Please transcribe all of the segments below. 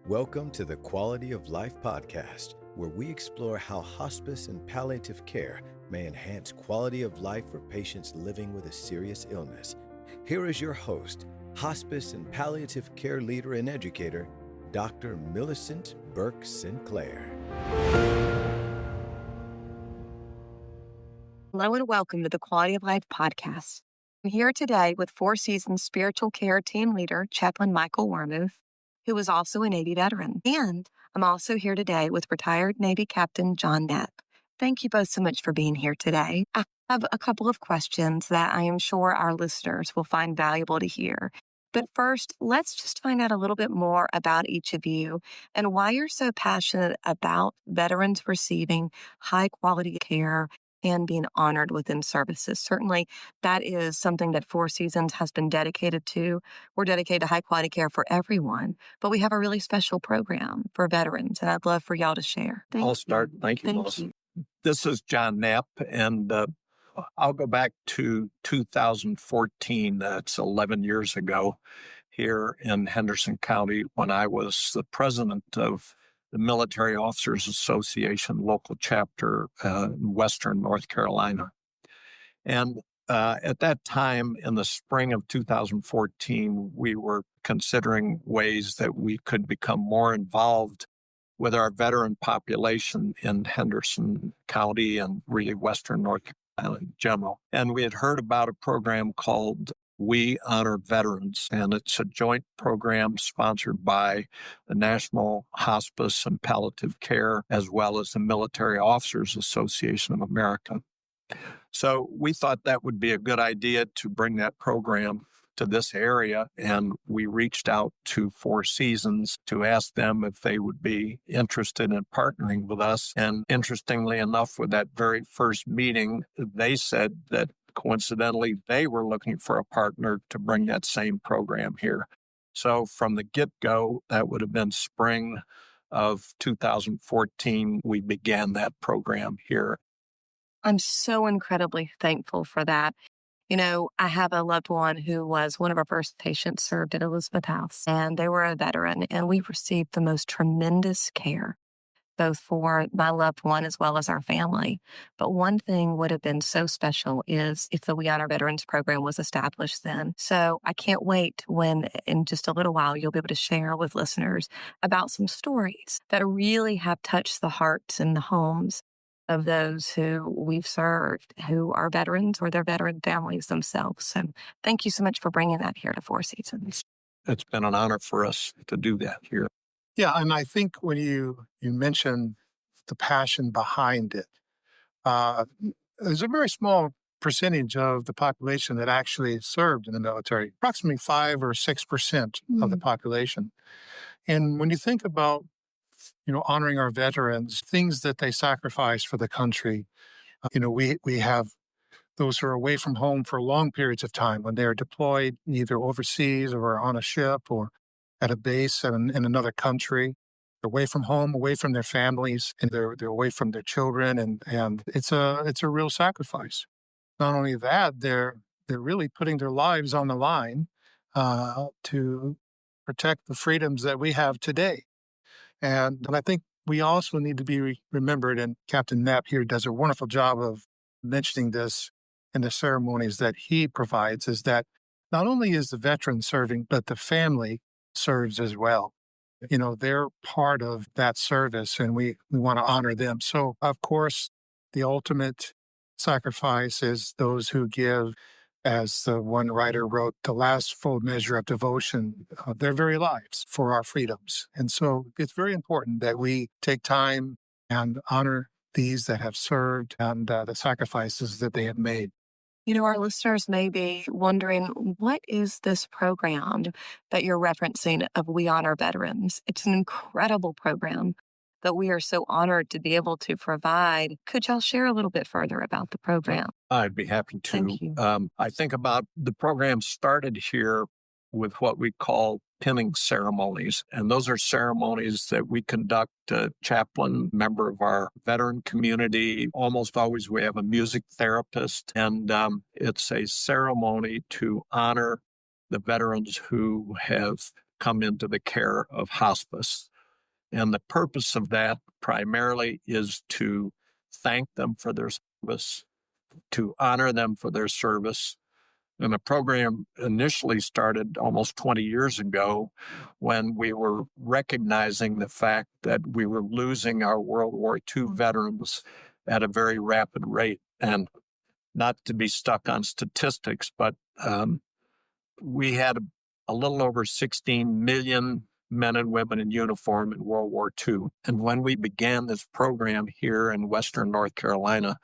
Welcome to the Quality of Life podcast, where we explore how hospice and palliative care may enhance quality of life for patients living with a serious illness. Here is your host, hospice and palliative care leader and educator, Dr. Millicent Burke-Sinclair. Hello and welcome to the Quality of Life podcast. I'm here today with Four Seasons Spiritual Care Team Leader, Chaplain Michael Wermuth, who is also a Navy veteran. And I'm also here today with retired Navy Captain John Knapp. Thank you both so much for being here today. I have a couple of questions that I am sure our listeners will find valuable to hear. But first, let's just find out a little bit more about each of you and why you're so passionate about veterans receiving high quality care and being honored within services. Certainly, that is something that Four Seasons has been dedicated to. We're dedicated to high quality care for everyone, but we have a really special program for veterans, and I'd love for y'all to share. I'll start. Thank you, Melissa. This is John Knapp, and I'll go back to 2014. That's 11 years ago here in Henderson County when I was the president of the Military Officers Association local chapter in Western North Carolina. And at that time, in the spring of 2014, we were considering ways that we could become more involved with our veteran population in Henderson County and really Western North Carolina in general. And we had heard about a program called We Honor Veterans, and it's a joint program sponsored by the National Hospice and Palliative Care, as well as the Military Officers Association of America. So we thought that would be a good idea to bring that program to this area, and we reached out to Four Seasons to ask them if they would be interested in partnering with us. And interestingly enough, with that very first meeting, they said that coincidentally, they were looking for a partner to bring that same program here. So from the get-go, that would have been spring of 2014, we began that program here. I'm so incredibly thankful for that. You know, I have a loved one who was one of our first patients served at Elizabeth House, and they were a veteran, and we received the most tremendous care, both for my loved one as well as our family. But one thing would have been so special is if the We Honor Veterans program was established then. So I can't wait when in just a little while you'll be able to share with listeners about some stories that really have touched the hearts and the homes of those who we've served, who are veterans or their veteran families themselves. So thank you so much for bringing that here to Four Seasons. It's been an honor for us to do that here. Yeah, and I think when you mention the passion behind it, there's a very small percentage of the population that actually served in the military, approximately 5 or 6% of the population. And when you think about, honoring our veterans, things that they sacrifice for the country, we have those who are away from home for long periods of time when they're deployed either overseas or on a ship or at a base in another country, away from home, away from their families, and they're away from their children, and it's a real sacrifice. Not only that, they're really putting their lives on the line to protect the freedoms that we have today. And I think we also need to be remembered, and Captain Knapp here does a wonderful job of mentioning this in the ceremonies that he provides, is that not only is the veteran serving, but the family serves as well. They're part of that service, and we want to honor them. So, of course, the ultimate sacrifice is those who give, as the one writer wrote, the last full measure of devotion of their very lives for our freedoms. And so it's very important that we take time and honor these that have served and the sacrifices that they have made. Our listeners may be wondering, what is this program that you're referencing of We Honor Veterans? It's an incredible program that we are so honored to be able to provide. Could y'all share a little bit further about the program? I'd be happy to. Thank you. I think about the program started here with what we call pinning ceremonies. And those are ceremonies that we conduct. A chaplain, member of our veteran community. Almost always we have a music therapist. And it's a ceremony to honor the veterans who have come into the care of hospice. And the purpose of that primarily is to thank them for their service, to honor them for their service. And the program initially started almost 20 years ago when we were recognizing the fact that we were losing our World War II veterans at a very rapid rate. And not to be stuck on statistics, but we had a little over 16 million men and women in uniform in World War II. And when we began this program here in Western North Carolina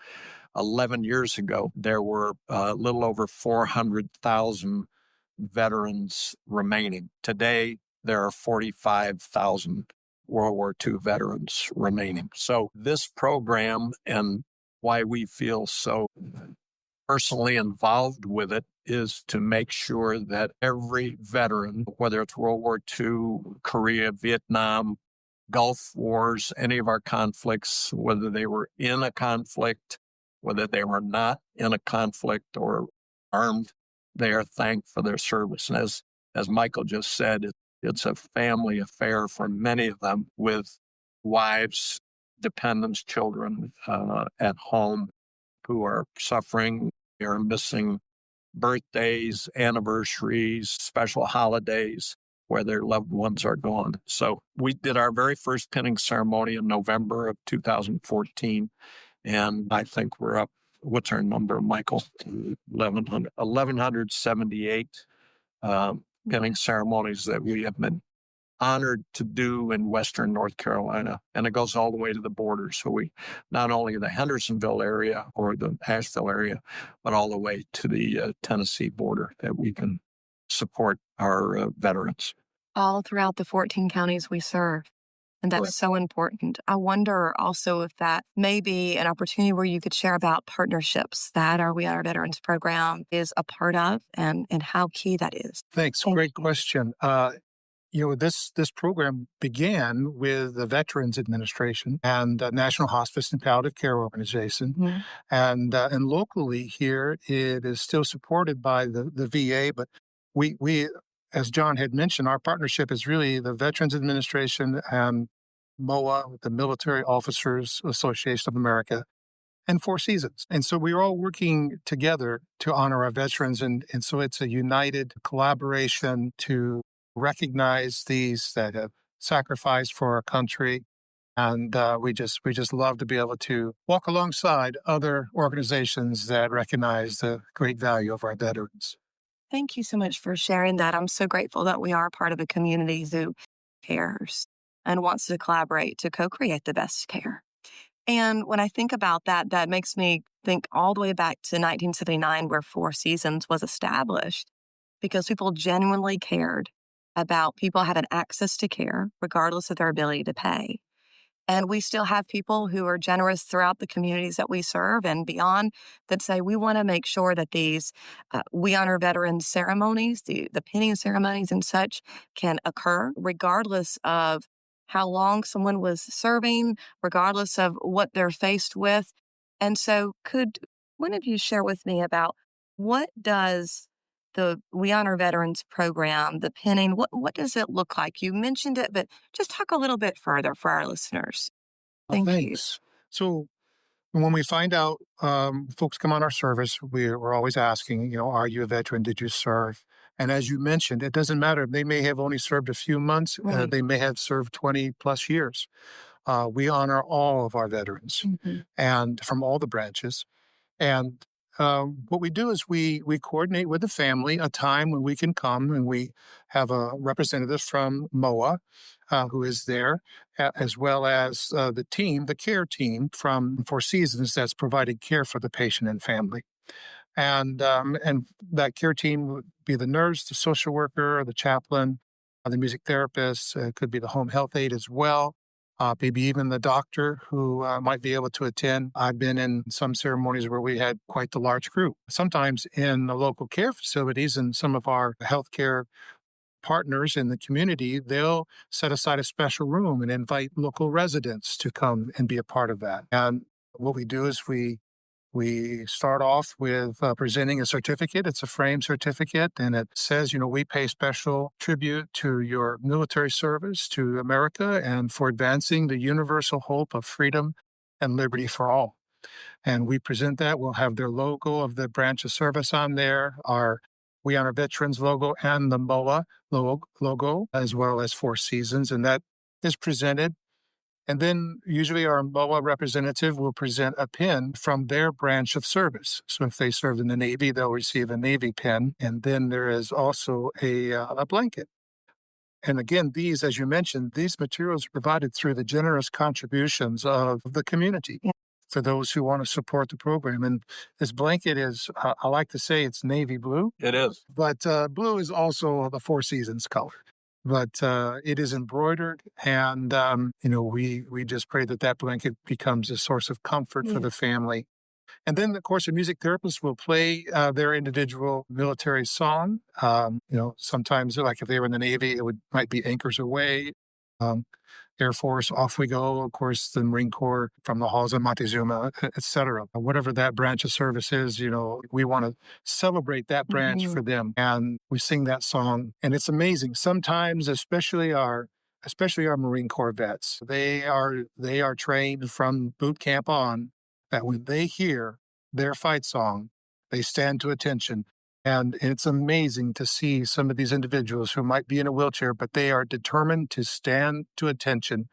11 years ago, there were a little over 400,000 veterans remaining. Today, there are 45,000 World War II veterans remaining. So this program and why we feel so personally involved with it is to make sure that every veteran, whether it's World War II, Korea, Vietnam, Gulf Wars, any of our conflicts, whether they were in a conflict, whether they were not in a conflict or armed, they are thanked for their service. And as Michael just said, it's a family affair for many of them with wives, dependents, children at home who are suffering. They are missing birthdays, anniversaries, special holidays where their loved ones are gone. So we did our very first pinning ceremony in November of 2014. And I think we're up, what's our number, Michael? 1,178 pinning ceremonies that we have been honored to do in Western North Carolina. And it goes all the way to the border. So we, not only the Hendersonville area or the Asheville area, but all the way to the Tennessee border that we can support our veterans. All throughout the 14 counties we serve. And that's Correct. so important. I wonder also if that may be an opportunity where you could share about partnerships that our We Honor Veterans program is a part of and how key that is. Thanks. Thank Great you. question. This program began with the Veterans Administration and National Hospice and Palliative Care Organization. Mhm. And locally here, it is still supported by the VA, but we, as John had mentioned, our partnership is really the Veterans Administration and MOA, the Military Officers Association of America, and Four Seasons. And so we're all working together to honor our veterans. And so it's a united collaboration to recognize these that have sacrificed for our country. And we just love to be able to walk alongside other organizations that recognize the great value of our veterans. Thank you so much for sharing that. I'm so grateful that we are part of a community who cares and wants to collaborate to co-create the best care. And when I think about that, that makes me think all the way back to 1979, where Four Seasons was established, because people genuinely cared about people having access to care, regardless of their ability to pay. And we still have people who are generous throughout the communities that we serve and beyond that say, we want to make sure that these We Honor Veterans ceremonies, the pinning ceremonies and such can occur regardless of how long someone was serving, regardless of what they're faced with. And so could one of you share with me about what does the We Honor Veterans program, the pinning, what does it look like? You mentioned it, but just talk a little bit further for our listeners. Thank you. Thanks. So when we find out folks come on our service, we're always asking, are you a veteran? Did you serve? And as you mentioned, it doesn't matter. They may have only served a few months. Right. They may have served 20 plus years. We honor all of our veterans and from all the branches. And what we do is we coordinate with the family a time when we can come, and we have a representative from MOA who is there, as well as the care team from Four Seasons that's providing care for the patient and family. And that care team would be the nurse, the social worker, the chaplain, the music therapist, could be the home health aide as well. Maybe even the doctor who might be able to attend. I've been in some ceremonies where we had quite the large group. Sometimes in the local care facilities and some of our healthcare partners in the community, they'll set aside a special room and invite local residents to come and be a part of that. And what we do is we We start off with presenting a certificate. It's a frame certificate, and it says, we pay special tribute to your military service to America and for advancing the universal hope of freedom and liberty for all. And we present that. We'll have their logo of the branch of service on there, our We Honor Veterans logo, and the MOA logo, as well as Four Seasons. And that is presented. And then usually our MOA representative will present a pin from their branch of service. So if they served in the Navy, they'll receive a Navy pin. And then there is also a blanket. And again, these, as you mentioned, these materials are provided through the generous contributions of the community. Yeah. For those who want to support the program. And this blanket is, I like to say it's navy blue. It is. But blue is also the Four Seasons color. But it is embroidered, and, we just pray that blanket becomes a source of comfort for the family. And then, of course, a music therapist will play their individual military song. Sometimes, like if they were in the Navy, might be Anchors Aweigh. Air Force, Off We Go, of course, the Marine Corps, From the Halls of Montezuma, et cetera. Whatever that branch of service is, we want to celebrate that branch for them. And we sing that song. And it's amazing. Sometimes, especially our Marine Corps vets, they are trained from boot camp on that when they hear their fight song, they stand to attention. And it's amazing to see some of these individuals who might be in a wheelchair, but they are determined to stand to attention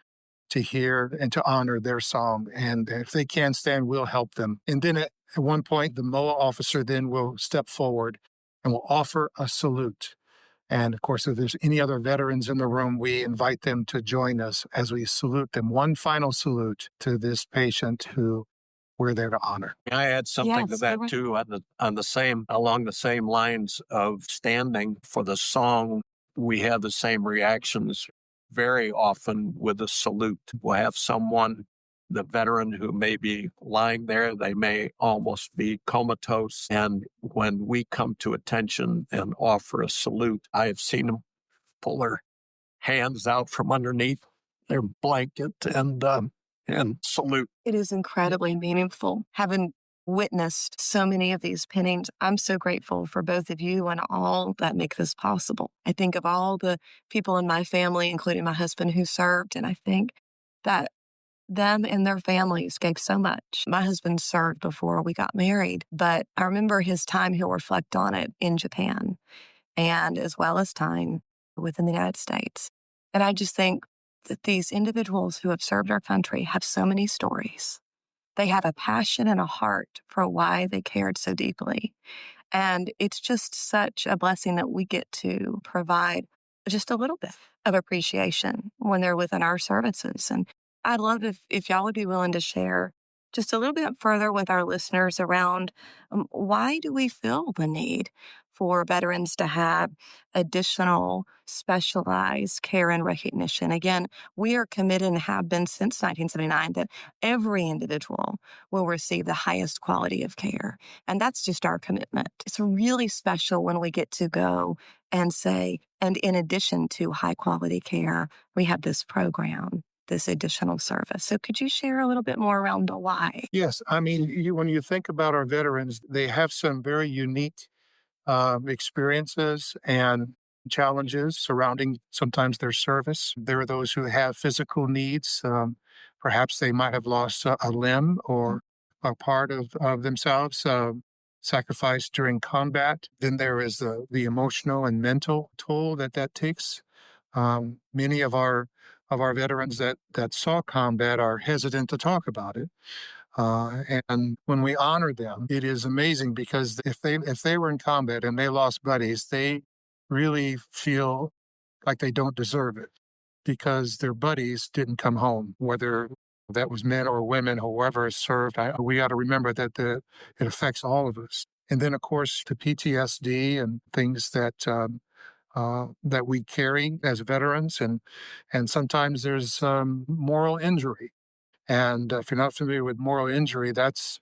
to hear and to honor their song. And if they can't stand, we'll help them. And then at one point, the MOA officer then will step forward and will offer a salute. And of course, if there's any other veterans in the room, we invite them to join us as we salute them. One final salute to this patient who we're there to honor. I add something to that too, along the same lines of standing for the song. We have the same reactions very often with a salute. We'll have someone, the veteran, who may be lying there, they may almost be comatose. And when we come to attention and offer a salute, I have seen them pull their hands out from underneath their blanket and salute. It is incredibly meaningful. Having witnessed so many of these pinnings, I'm so grateful for both of you and all that make this possible. I think of all the people in my family, including my husband who served, and I think that them and their families gave so much. My husband served before we got married, but I remember his time, he'll reflect on it, in Japan, and as well as time within the United States. And I just think that these individuals who have served our country have so many stories. They have a passion and a heart for why they cared so deeply. And it's just such a blessing that we get to provide just a little bit of appreciation when they're within our services. And I'd love if y'all would be willing to share just a little bit further with our listeners around why do we feel the need for veterans to have additional specialized care and recognition. Again, we are committed and have been since 1979 that every individual will receive the highest quality of care. And that's just our commitment. It's really special when we get to go and say, and in addition to high quality care, we have this program, this additional service. So could you share a little bit more around the why? Yes. I mean, when you think about our veterans, they have some very unique experiences and challenges surrounding sometimes their service. There are those who have physical needs. Perhaps they might have lost a limb or a part of themselves sacrificed during combat. Then there is the emotional and mental toll that takes. Many of our veterans that saw combat are hesitant to talk about it. And when we honor them, it is amazing because if they were in combat and they lost buddies, they really feel like they don't deserve it because their buddies didn't come home, whether that was men or women, whoever has served. We got to remember that it affects all of us. And then, of course, the PTSD and things that we carry as veterans, and sometimes there's moral injury. And if you're not familiar with moral injury, that's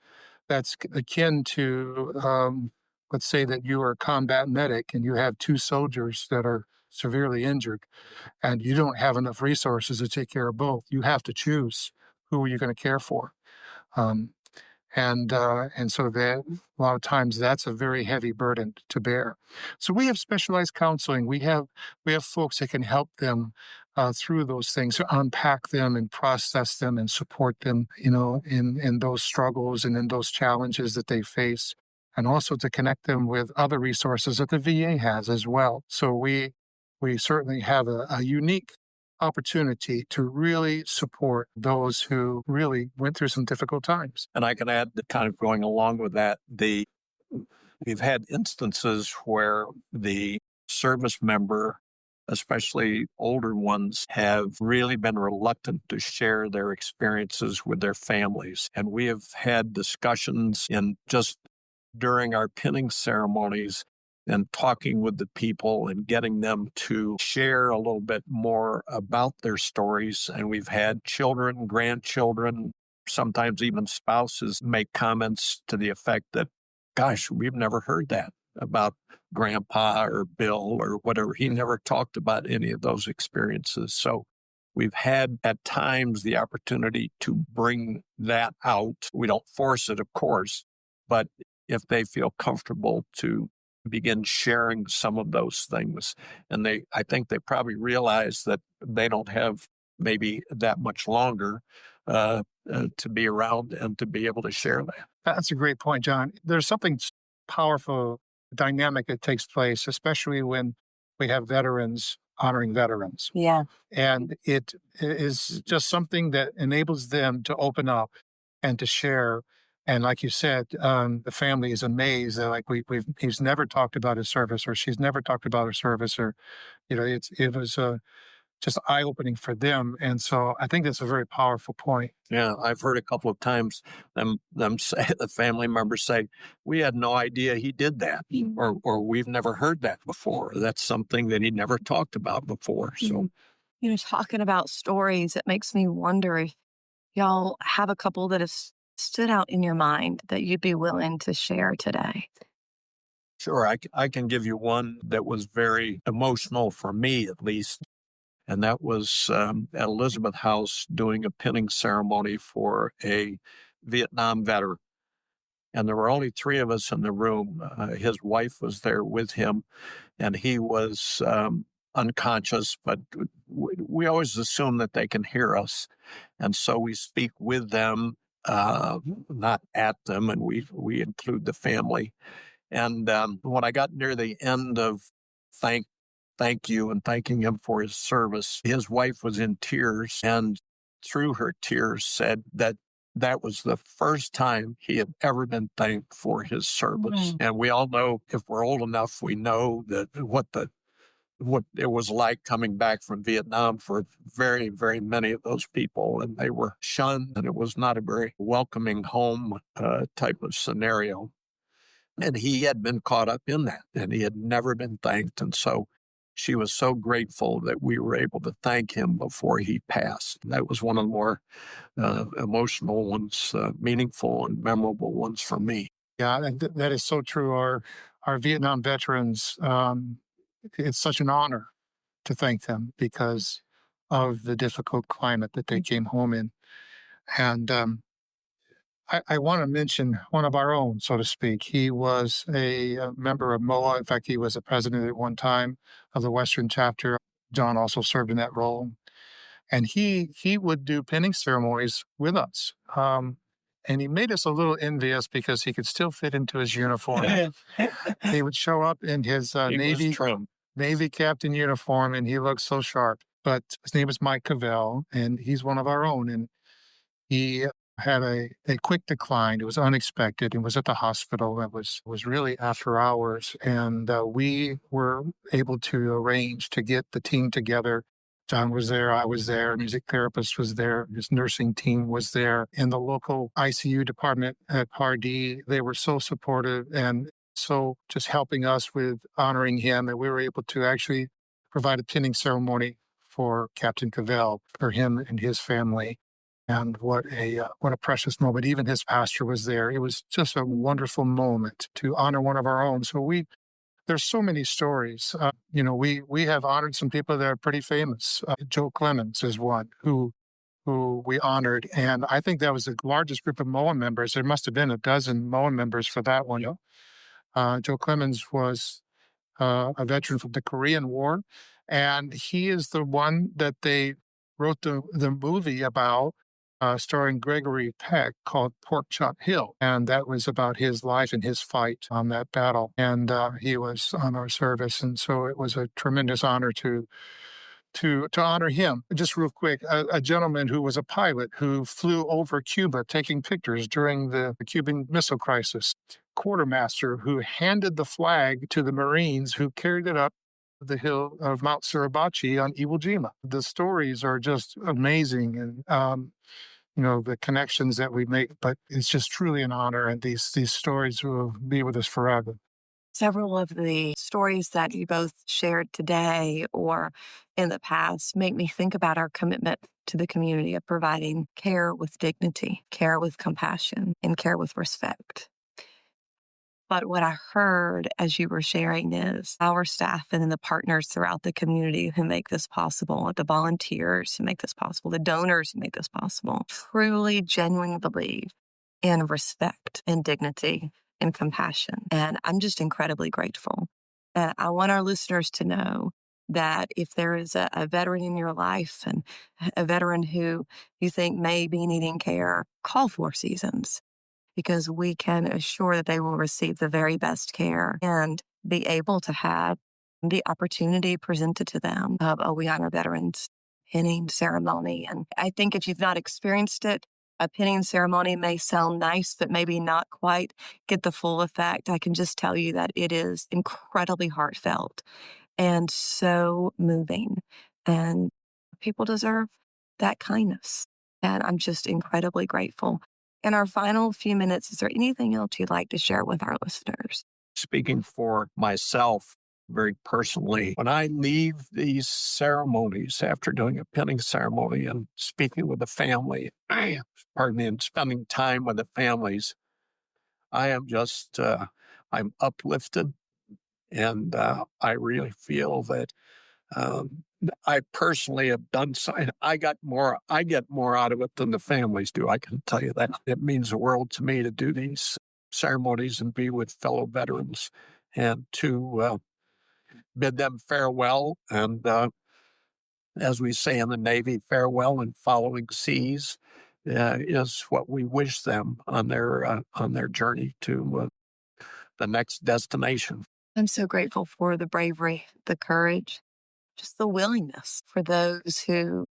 akin to, let's say that you are a combat medic and you have two soldiers that are severely injured and you don't have enough resources to take care of both. You have to choose who are you going to care for. And so that a lot of times that's a very heavy burden to bear. So we have specialized counseling. We have folks that can help them through those things, to unpack them and process them and support them, in those struggles and in those challenges that they face, and also to connect them with other resources that the VA has as well. So we certainly have a unique opportunity to really support those who really went through some difficult times. And I can add that, kind of going along with that, we've had instances where the service member, especially older ones, have really been reluctant to share their experiences with their families. And we have had discussions in just during our pinning ceremonies and talking with the people and getting them to share a little bit more about their stories. And we've had children, grandchildren, sometimes even spouses make comments to the effect that, gosh, we've never heard that about Grandpa or Bill or whatever. He never talked about any of those experiences. So we've had at times the opportunity to bring that out. We don't force it, of course, but if they feel comfortable to begin sharing some of those things. And I think they probably realize that they don't have maybe that much longer to be around and to be able to share that. That's a great point, John. There's something powerful, dynamic that takes place, especially when we have veterans honoring veterans. Yeah. And it is just something that enables them to open up and to share. And like you said, the family is amazed. They're like, he's never talked about his service, or she's never talked about her service, or, it was just eye-opening for them. And so I think that's a very powerful point. Yeah, I've heard a couple of times them say, the family members say, we had no idea he did that, or we've never heard that before. That's something that he never talked about before. So, talking about stories, it makes me wonder if y'all have a couple that have stood out in your mind that you'd be willing to share today. Sure, I can give you one that was very emotional for me, at least. And that was at Elizabeth House doing a pinning ceremony for a Vietnam veteran. And there were only 3 of us in the room. His wife was there with him, and he was unconscious, but we always assume that they can hear us. And so we speak with them, not at them, and we include the family. And when I got near the end of thank you and thanking him for his service, his wife was in tears, and through her tears said that was the first time he had ever been thanked for his service. And we all know, if we're old enough, we know that what it was like coming back from Vietnam for very, very many of those people. And they were shunned, and it was not a very welcoming home type of scenario. And he had been caught up in that, and he had never been thanked. And so she was so grateful that we were able to thank him before he passed. That was one of the more emotional ones, meaningful and memorable ones for me. Yeah, and that is so true. Our Vietnam veterans, it's such an honor to thank them because of the difficult climate that they came home in. And I want to mention one of our own, so to speak. He was a member of MOA. In fact, he was a president at one time of the Western chapter. John also served in that role. And he would do pinning ceremonies with us. And he made us a little envious because he could still fit into his uniform. He would show up in his Navy captain uniform, and he looked so sharp. But his name is Mike Cavell, and he's one of our own. And he had a quick decline. It was unexpected. It was at the hospital. It was really after hours. And we were able to arrange to get the team together. John was there, I was there, music therapist was there, his nursing team was there. In the local ICU department at Ed.D, they were so supportive and so just helping us with honoring him. And we were able to actually provide a pinning ceremony for Captain Cavell, for him and his family. And what a precious moment. Even his pastor was there. It was just a wonderful moment to honor one of our own. So there's so many stories. We have honored some people that are pretty famous. Joe Clemens is one who who we honored. And I think that was the largest group of MOA members. There must have been a dozen MOA members for that one. Joe Clemens was a veteran from the Korean War, and he is the one that they wrote the movie about, starring Gregory Peck, called Pork Chop Hill, and that was about his life and his fight on that battle. And he was on our service, and so it was a tremendous honor to honor him. Just real quick, a gentleman who was a pilot who flew over Cuba taking pictures during the Cuban Missile Crisis, quartermaster who handed the flag to the Marines who carried it up the hill of Mount Suribachi on Iwo Jima. The stories are just amazing, and the connections that we make, but it's just truly an honor, and these stories will be with us forever. Several of the stories that you both shared today or in the past make me think about our commitment to the community of providing care with dignity, care with compassion, and care with respect. But what I heard as you were sharing is our staff and then the partners throughout the community who make this possible, the volunteers who make this possible, the donors who make this possible, truly, genuinely believe in respect and dignity and compassion. And I'm just incredibly grateful. And I want our listeners to know that if there is a veteran in your life and a veteran who you think may be needing care, call Four Seasons, because we can assure that they will receive the very best care and be able to have the opportunity presented to them of a We Honor Veterans pinning ceremony. And I think if you've not experienced it, a pinning ceremony may sound nice, but maybe not quite get the full effect. I can just tell you that it is incredibly heartfelt and so moving. And people deserve that kindness. And I'm just incredibly grateful. In our final few minutes, is there anything else you'd like to share with our listeners? Speaking for myself, very personally, when I leave these ceremonies after doing a pinning ceremony and speaking with the family, and spending time with the families, I am just, I'm uplifted, and I really feel that I personally have done something. I get more out of it than the families do. I can tell you that. It means the world to me to do these ceremonies and be with fellow veterans and to bid them farewell. And as we say in the Navy, farewell and following seas is what we wish them on their journey to the next destination. I'm so grateful for the bravery, the courage, just the willingness for those who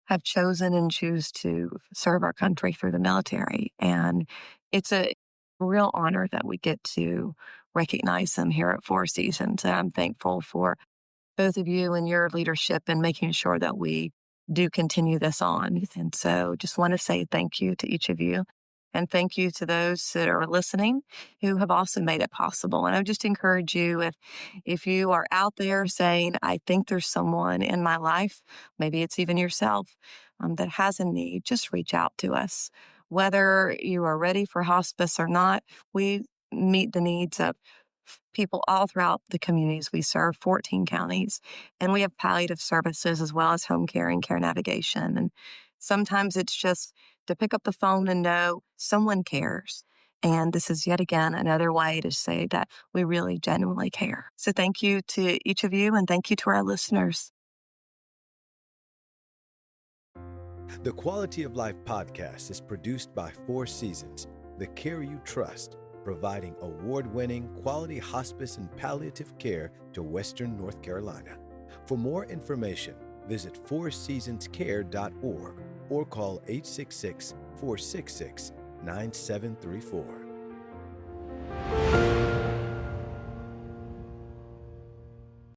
have chosen and choose to serve our country through the military. And it's a real honor that we get to recognize them here at Four Seasons. And I'm thankful for both of you and your leadership in making sure that we do continue this on. And so just want to say thank you to each of you. And thank you to those that are listening who have also made it possible. And I would just encourage you, if you are out there saying, I think there's someone in my life, maybe it's even yourself, that has a need, just reach out to us. Whether you are ready for hospice or not, we meet the needs of people all throughout the communities we serve, 14 counties. And we have palliative services as well as home care and care navigation. And sometimes it's just to pick up the phone and know someone cares. And this is yet again another way to say that we really genuinely care. So thank you to each of you, and thank you to our listeners. The Quality of Life podcast is produced by Four Seasons, the care you trust, providing award-winning quality hospice and palliative care to Western North Carolina. For more information, visit fourseasonscare.org or call 866-466-9734.